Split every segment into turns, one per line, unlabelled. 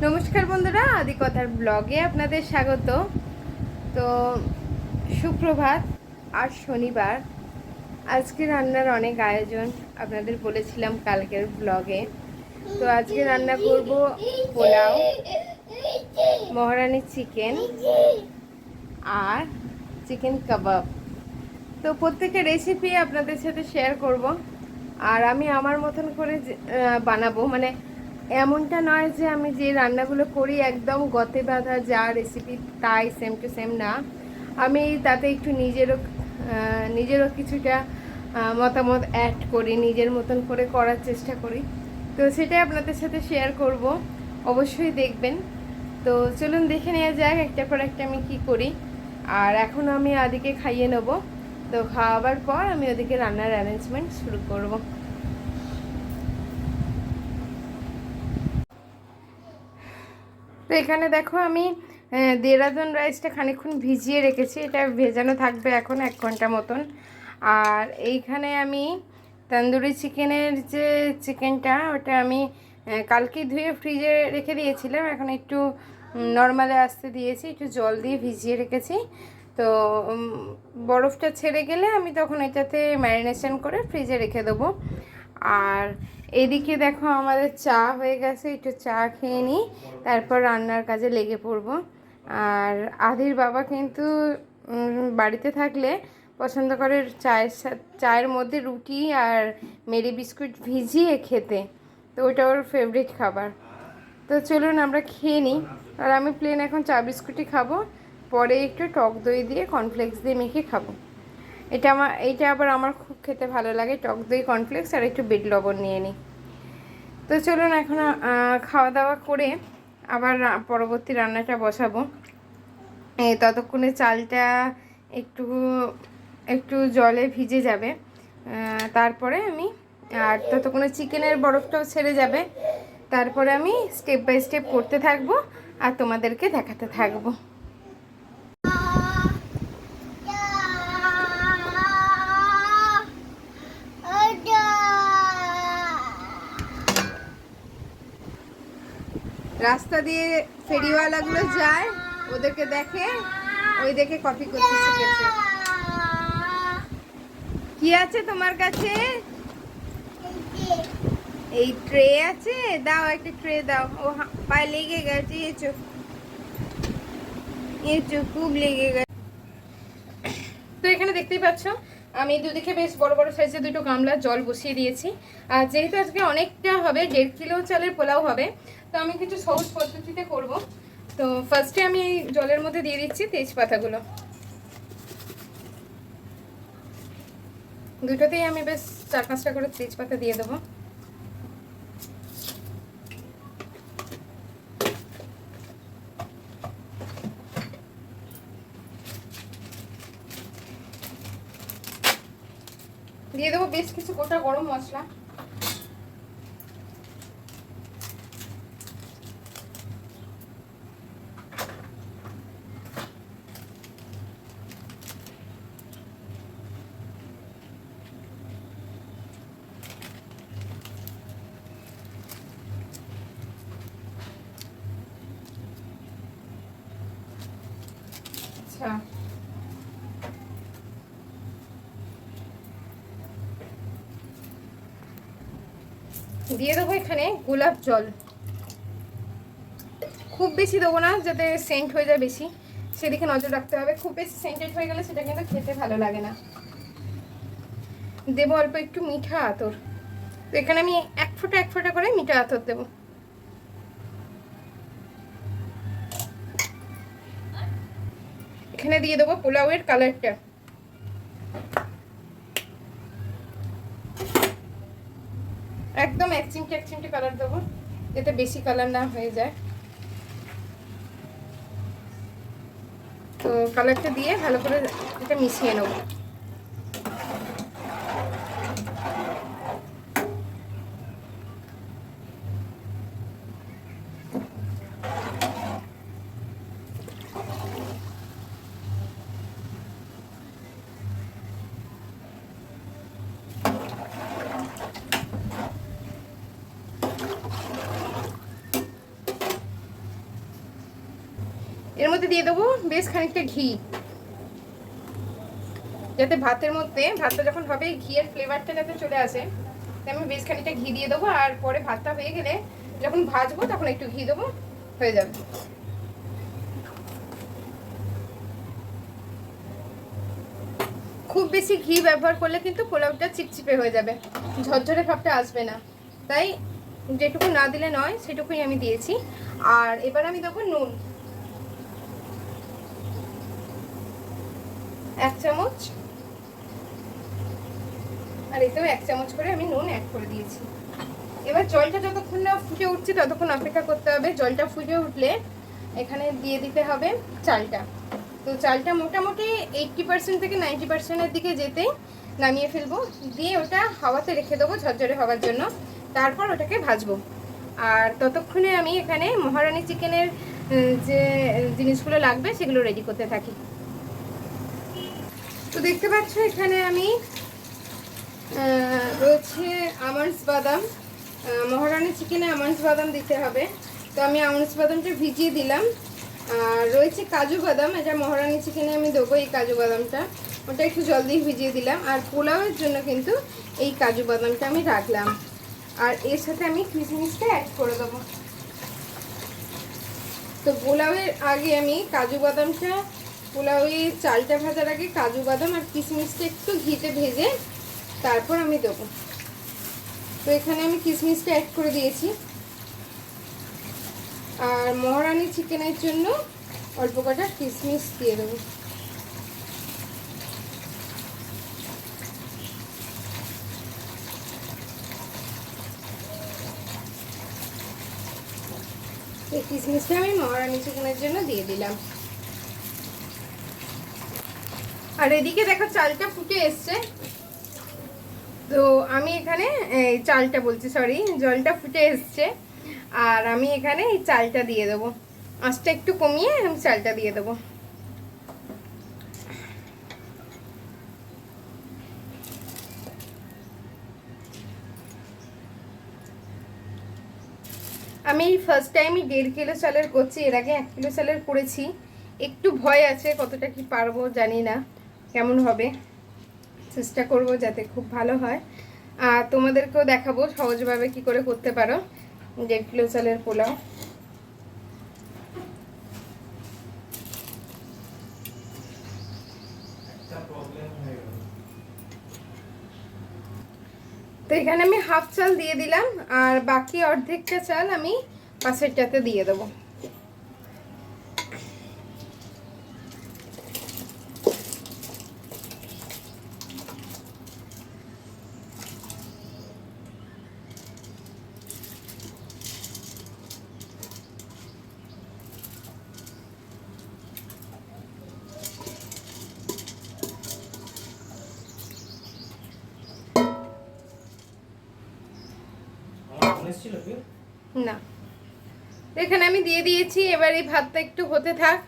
নমস্কার বন্ধুরা, আদিকথার ব্লগে আপনাদের স্বাগত। তো সুপ্রভাত। আজ শনিবার। আজকে রান্নার অনেক আয়োজন, আপনাদের বলেছিলাম কালকের ব্লগে। তো আজকে রান্না করব পোলাও, মহারানি চিকেন আর চিকেন কাবাব। তো প্রত্যেকের রেসিপি আপনাদের সাথে শেয়ার করব। আর আমি আমার মতন করে বানাবো, মানে এমনটা নয় যে আমি যে রান্নাগুলো করি একদম গতে বাঁধা যা রেসিপি তাই সেম টু সেম না। আমি তাতে একটু নিজেরও কিছুটা মতামত অ্যাড করি, নিজের মতন করে করার চেষ্টা করি। তো সেটাই আপনাদের সাথে শেয়ার করব, অবশ্যই দেখবেন। তো চলুন দেখে নেওয়া যাক একটার পর একটা আমি কি করি। আর এখন আমি আদিকে খাইয়ে নেব। তো খাওয়াবার পর আমি ওদিকে রান্নার অ্যারেঞ্জমেন্ট শুরু করব। তো এখানে দেখো আমি দেরাদুন রাইসটা খানিকক্ষণ ভিজিয়ে রেখেছি, এটা ভেজানো থাকবে এখন 1 ঘন্টা মতন। আর এইখানে আমি তন্দুরি চিকেনের যে চিকেনটা, ওটা আমি কালকে ধুয়ে ফ্রিজে রেখে দিয়েছিলাম, এখন একটু নর্মালে আসতে দিয়েছি, একটু জল দিয়ে ভিজিয়ে রেখেছি। তো বরফটা ছেড়ে গেলে আমি তখন এটাতে ম্যারিনেশন করে ফ্রিজে রেখে দেবো। আর এদিকে দেখো আমাদের চা হয়ে গেছে, একটু চা খেয়ে নিই, তারপর রান্নার কাজে লেগে পড়ব। আর আদির বাবা কিন্তু বাড়িতে থাকলে পছন্দ করে চায়ের মধ্যে রুটি আর মেরি বিস্কুট ভিজিয়ে খেতে। তো ওটা ওর ফেভারিট খাবার। তো চলুন আমরা খেয়ে নিই। আর আমি প্লেন এখন চা বিস্কুটই খাবো, পরে একটু টক দই দিয়ে কর্নফ্লেক্স দিয়ে মেখে খাবো। এইটা আবার আমার খুব খেতে ভালো লাগে, টক দই কর্নফ্লেক্স আর একটু বিট লবণ নিয়ে নিই। তো চলুন এখন খাওয়া দাওয়া করে আবার পরবর্তী রান্নাটা বসাবো। ততক্ষণে চালটা একটু একটু জলে ভিজে যাবে, তারপরে আমি আর ততক্ষণে চিকেনের বরফটাও ছেড়ে যাবে, তারপরে আমি স্টেপ বাই স্টেপ করতে থাকবো আর তোমাদেরকে দেখাতে থাকবো। রাস্তা দিয়ে ফেরিওয়ালাগুলো যায়, ওদেরকে দেখে, ওই দেখে কপি করতে শিখেছে। কি আছে তোমার কাছে? এই ট্রে আছে, দাও একটা ট্রে দাও। ও পায়ে লেগে গেছে, এঁচো খুব লেগে গেছে। তো এখানে দেখতেই পাচ্ছ আমি দুদিকে বেশ বড় বড় সাইজের দুটো গামলা জল বসিয়ে দিয়েছি। আর যেহেতু আজকে অনেকটা হবে, 1.5 কিলো চালের পোলাও হবে, তো আমি কিছু সহজ পদ্ধতিতে করব। তো ফার্স্টে আমি এই জলের মধ্যে দিয়ে দিচ্ছি তেজপাতাগুলো। দুটোতেই আমি বেশ 4-5টা করে তেজপাতা দিয়ে দেবো। দিয়ে দেবো বেশ কিছু গোটা গরম মশলা। আচ্ছা, দিয়ে দেবো এখানে গোলাপ জল। খুব বেশি দেবো না, যাতে সেন্ট হয়ে যায় বেশি, সেদিকে নজর রাখতে হবে। খুব বেশি সেন্টেড হয়ে গেলে সেটা কিন্তু খেতে ভালো লাগে না। দেবো অল্প একটু মিঠা আতর। তো এখানে আমি 1 ফোঁটা করে মিঠা আতর দেবো। এখানে দিয়ে দেবো পোলাওয়ের কালারটা। একদম 1 চিমটে কালার দেবো, যাতে বেশি কালার না হয়ে যায়। তো কালারটা দিয়ে ভালো করে এটা মিশিয়ে নেবো। এর মধ্যে দিয়ে দেবো বেশ খানিকটা ঘি, যাতে ভাতের মধ্যে, ভাতটা যখন হবে ঘিয়ের ফ্লেভারটা যাতে চলে আসে, তাই আমি বেশ খানিকটা ঘি দিয়ে দেবো। আর পরে ভাতটা হয়ে গেলে যখন ভাজবো তখন একটু ঘি দেবো, হয়ে যাবে। খুব বেশি ঘি ব্যবহার করলে কিন্তু পোলাওটা চিপচিপে হয়ে যাবে, ঝরঝরে ভাবটা আসবে না, তাই যেটুকু না দিলে নয় সেটুকুই আমি দিয়েছি। আর এবার আমি দেবো নুন 1 চামচ, আর এতেও 1 চামচ করে আমি নুন অ্যাড করে দিয়েছি। এবার জলটা যতক্ষণ না ফুটে উঠছে ততক্ষণ অপেক্ষা করতে হবে। জলটা ফুটে উঠলে এখানে দিয়ে দিতে হবে চালটা। তো চালটা মোটামুটি 80% থেকে 90%-এর দিকে যেতেই নামিয়ে ফেলবো, দিয়ে ওটা হাওয়াতে রেখে দেবো ঝরঝরে হওয়ার জন্য, তারপর ওটাকে ভাজবো। আর ততক্ষণে আমি এখানে মহারানী চিকেনের যে জিনিসগুলো লাগবে সেগুলো রেডি করতে থাকি। তো দেখতে পাচ্ছ এখানে আমি রয়েছে আমন্ডস বাদাম, মহারানী চিকেনে আমন্ডস বাদাম দিতে হবে, তো আমি আমন্ডস বাদামটা ভিজিয়ে দিলাম। আর রয়েছে কাজু বাদাম, এটা মহারানী চিকেনে আমি দেবো এই কাজু বাদামটা, ওটা একটু জল দিয়ে ভিজিয়ে দিলাম। আর পোলাওয়ের জন্য কিন্তু এই কাজু বাদামটা আমি রাখলাম। আর এর সাথে আমি কিশমিশটা অ্যাড করে দেবো। তো পোলাওয়ের আগে আমি কাজু বাদামটা, পোলাওয়ের চালটা ভাজার আগে কাজু বাদাম আর কিশমিশটা একটু ঘিতে ভেজে তারপর আমি দেবো। তো এখানে আমি কিশমিশটা অ্যাড করে দিয়েছি। আর মহারানী চিকেনের জন্য অল্প কটা কিশমিশ দিয়ে দেবো। এই কিশমিশটা আমি মহারানী চিকেনের জন্য দিয়ে দিলাম। আর এদিকে দেখো চালটা ফুটে এসছে, তো আমি এখানে এই চালটা বলছি, সরি, জলটা ফুটে এসছে। আর আমি এখানে এই চালটা দিয়ে দেবো, আঁচটা একটু কমিয়ে আমি চালটা দিয়ে দেবো। আমি ফার্স্ট টাইমই 1.5 কিলো চালের করছি, এর আগে 1 কিলো চালের করেছি, একটু ভয় আছে কতটা কি পারবো জানি না, কেমন হবে, চেষ্টা করব যাতে খুব ভালো হয়। আর তোমাদেরকেও দেখাবো সহজভাবে কি করে করতে পারো 1.5 কিলো চালের পোলাও। তো এখানে আমি হাফ চাল দিয়ে দিলাম, আর বাকি অর্ধেকটা চাল আমি পাশেরটাতে দিয়ে দেবো। না, এখানে আমি দিয়ে দিয়েছি। এবার এই ভাতটা একটু হতে থাক,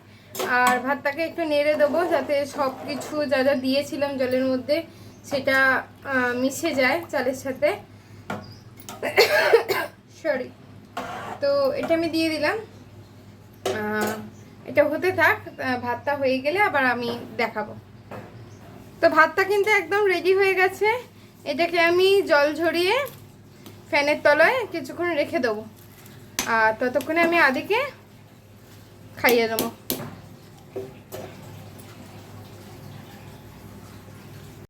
আর ভাতটাকে একটু নেড়ে দেবো যাতে সব কিছু যা যা দিয়েছিলাম জলের মধ্যে সেটা মিশে যায় চালের সাথে। সরি, তো এটা আমি দিয়ে দিলাম, এটা হতে থাক, ভাতটা হয়ে গেলে আবার আমি দেখাবো। তো ভাতটা কিন্তু একদম রেডি হয়ে গেছে, এটাকে আমি জল ঝরিয়ে ফ্যানের তলায় কিছুক্ষণ রেখে দেবো, আর ততক্ষণে আমি আদিকে খাইয়ে দেবো।